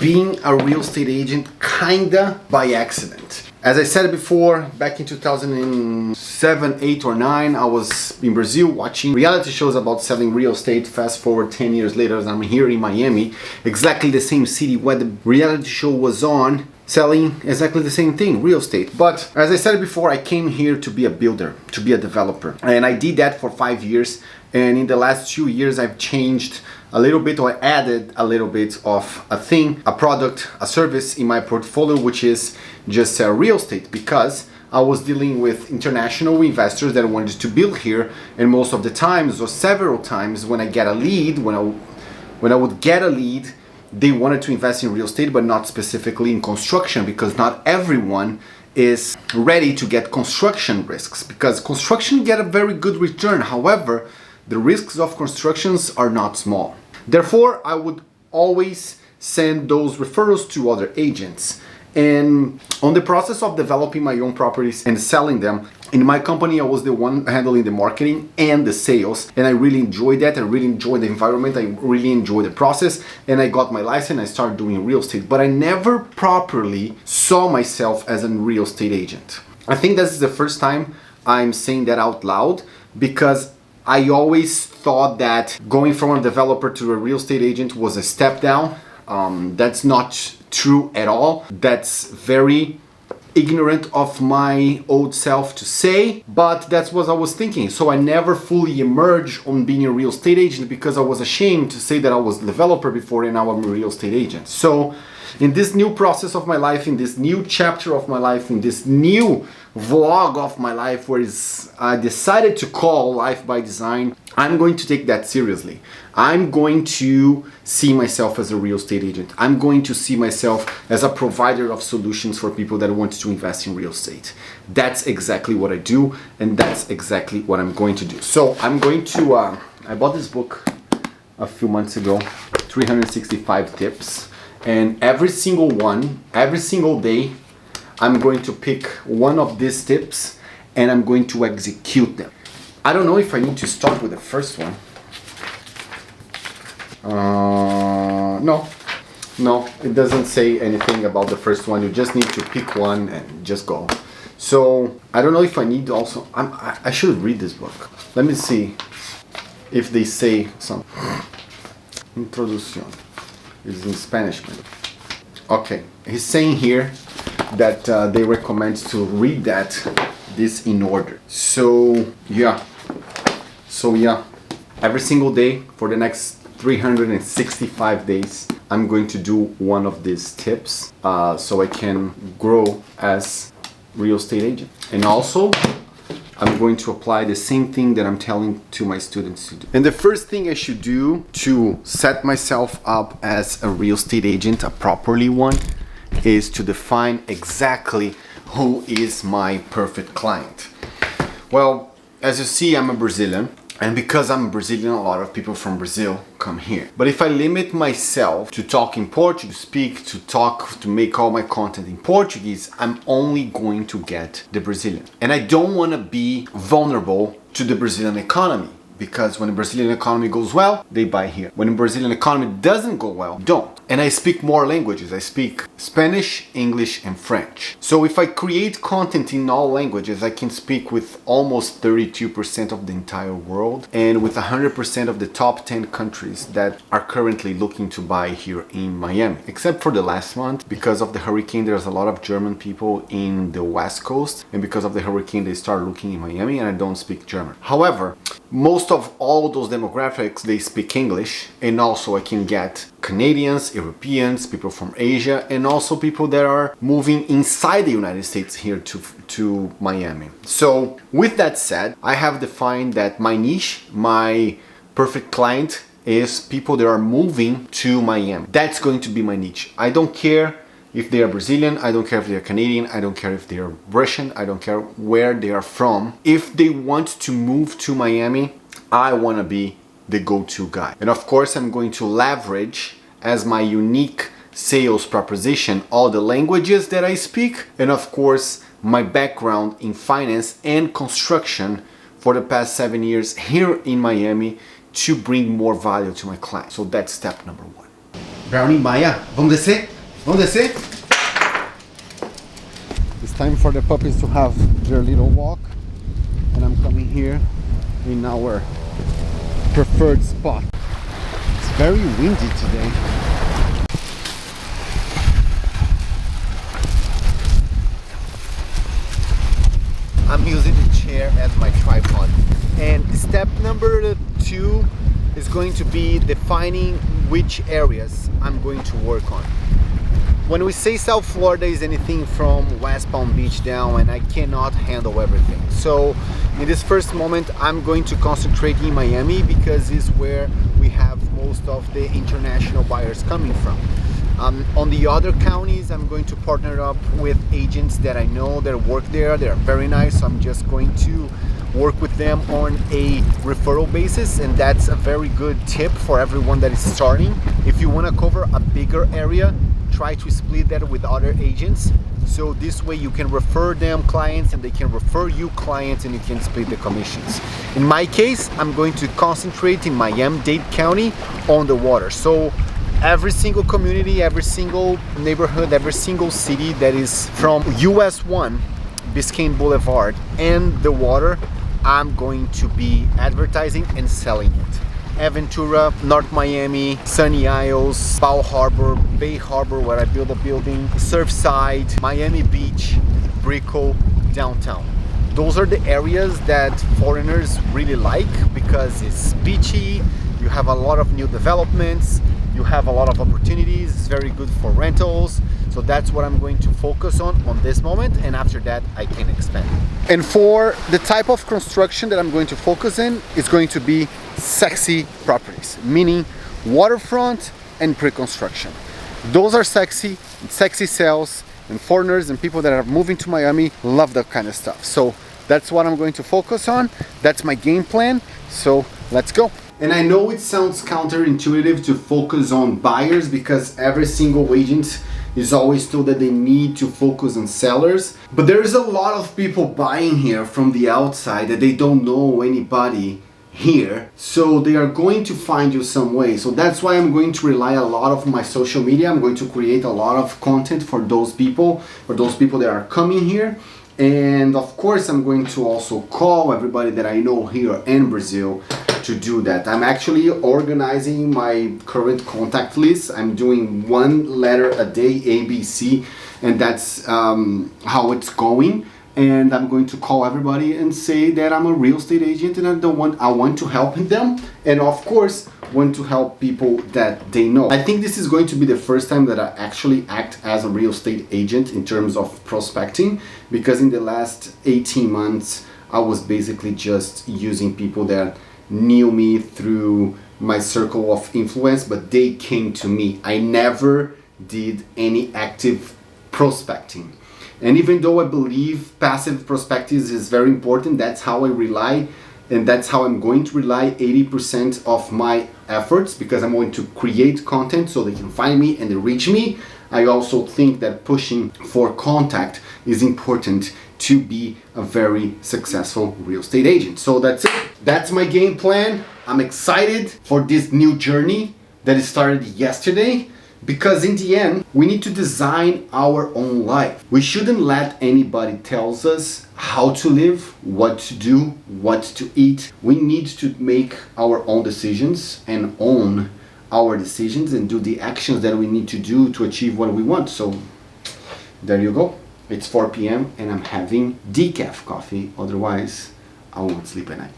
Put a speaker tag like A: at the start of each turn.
A: being a real estate agent kinda by accident. As I said before, back in 2007, 8 or 9, I was in Brazil watching reality shows about selling real estate. Fast forward 10 years later, I'm here in Miami, exactly the same city where the reality show was on, selling exactly the same thing, real estate. But as I said before, I came here to be a builder, to be a developer. And I did that for 5 years. And in the last 2 years, I've changed a little bit, or added a little bit of a thing, a product, a service in my portfolio, which is just real estate, because I was dealing with international investors that wanted to build here, and most of the times, or several times, when I get a lead, when I would get a lead, they wanted to invest in real estate, but not specifically in construction, because not everyone is ready to get construction risks, because construction get a very good return. However, the risks of constructions are not small. Therefore, I would always send those referrals to other agents. And on the process of developing my own properties and selling them, in my company, I was the one handling the marketing and the sales. And I really enjoyed that. I really enjoyed the environment. I really enjoyed the process. And I got my license. I started doing real estate. But I never properly saw myself as a real estate agent. I think this is the first time I'm saying that out loud, because I always thought that going from a developer to a real estate agent was a step down. That's not true at all. That's very ignorant of my old self to say, but that's what I was thinking. So I never fully emerged on being a real estate agent, because I was ashamed to say that I was a developer before and now I'm a real estate agent. So in this new process of my life, in this new chapter of my life, in this new vlog of my life, where I decided to call Life by Design, I'm going to take that seriously. I'm going to see myself as a real estate agent. I'm going to see myself as a provider of solutions for people that want to invest in real estate. That's exactly what I do, and that's exactly what I'm going to do. So I'm going to, I bought this book a few months ago, 365 Tips. And every single one, every single day, I'm going to pick one of these tips and I'm going to execute them. I don't know if I need to start with the first one. No, it doesn't say anything about the first one. You just need to pick one and just go. So I don't know if I need also, I should read this book. Let me see if they say something. Introduction. It's in Spanish. Okay, he's saying here that they recommend to read this in order. So yeah, every single day for the next 365 days, I'm going to do one of these tips so I can grow as real estate agent. And also, I'm going to apply the same thing that I'm telling to my students to do. And the first thing I should do to set myself up as a real estate agent, a properly one, is to define exactly who is my perfect client. Well, as you see, I'm a Brazilian. And because I'm Brazilian, a lot of people from Brazil come here. But if I limit myself to talk in Portuguese, to make all my content in Portuguese, I'm only going to get the Brazilian. And I don't want to be vulnerable to the Brazilian economy, because when the Brazilian economy goes well, they buy here. When the Brazilian economy doesn't go well, don't. And I speak more languages. I speak Spanish, English, and French. So if I create content in all languages, I can speak with almost 32% of the entire world and with 100% of the top 10 countries that are currently looking to buy here in Miami. Except for the last month, because of the hurricane, there's a lot of German people in the West Coast. And because of the hurricane, they start looking in Miami, and I don't speak German. However, most of all those demographics, they speak English, and also I can get Canadians, Europeans, people from Asia, and also people that are moving inside the United States here to Miami. So with that said, I have defined that my niche, my perfect client, is people that are moving to Miami. That's going to be my niche. I don't care if they are Brazilian, I don't care if they are Canadian, I don't care if they are Russian, I don't care where they are from. If they want to move to Miami, I want to be the go-to guy. And of course, I'm going to leverage as my unique sales proposition all the languages that I speak, and of course, my background in finance and construction for the past 7 years here in Miami to bring more value to my clients. So that's step number one. Brownie, Maya, vamos descer? Vamos descer? It's time for the puppies to have their little walk, and I'm coming here in our preferred spot. It's very windy today. I'm using the chair as my tripod. And step number 2 is going to be defining which areas I'm going to work on. When we say South Florida is anything from West Palm Beach down, and I cannot handle everything. So in this first moment, I'm going to concentrate in Miami because it's where we have most of the international buyers coming from. On the other counties, I'm going to partner up with agents that I know that work there. They're very nice, so I'm just going to work with them on a referral basis, and that's a very good tip for everyone that is starting. If you want to cover a bigger area, try to split that with other agents, so this way you can refer them clients and they can refer you clients, and you can split the commissions. In my case, I'm going to concentrate in Miami-Dade County on the water. So every single community, every single neighborhood, every single city that is from US 1, Biscayne Boulevard, and the water, I'm going to be advertising and selling it. Aventura, North Miami, Sunny Isles, Bal Harbor, Bay Harbor where I build a building, Surfside, Miami Beach, Brickell, downtown. Those are the areas that foreigners really like because it's beachy, you have a lot of new developments, you have a lot of opportunities, it's very good for rentals. So that's what I'm going to focus on this moment, and after that I can expand. And for the type of construction that I'm going to focus in, it's going to be sexy properties, meaning waterfront and pre-construction. Those are sexy sales, and foreigners and people that are moving to Miami love that kind of stuff. So that's what I'm going to focus on. That's my game plan. So let's go. And I know it sounds counterintuitive to focus on buyers because every single agent is always told that they need to focus on sellers. But there is a lot of people buying here from the outside that they don't know anybody here. So they are going to find you some way. So that's why I'm going to rely a lot of my social media. I'm going to create a lot of content for those people that are coming here. And of course, I'm going to also call everybody that I know here in Brazil to do that. I'm actually organizing my current contact list. I'm doing 1 letter a day, ABC, and that's how it's going. And I'm going to call everybody and say that I'm a real estate agent and I want to help them, and of course want to help people that they know. I think this is going to be the first time that I actually act as a real estate agent in terms of prospecting, because in the last 18 months I was basically just using people that knew me through my circle of influence, but they came to me. I never did any active prospecting. And even though I believe passive prospecting is very important, that's how I rely, and that's how I'm going to rely 80% of my efforts, because I'm going to create content so they can find me and they reach me. I also think that pushing for contact is important to be a very successful real estate agent. So that's it. That's my game plan. I'm excited for this new journey that started yesterday, because in the end, we need to design our own life. We shouldn't let anybody tell us how to live, what to do, what to eat. We need to make our own decisions and own our decisions and do the actions that we need to do to achieve what we want. So there you go. It's 4 p.m. and I'm having decaf coffee. Otherwise, I won't sleep at night.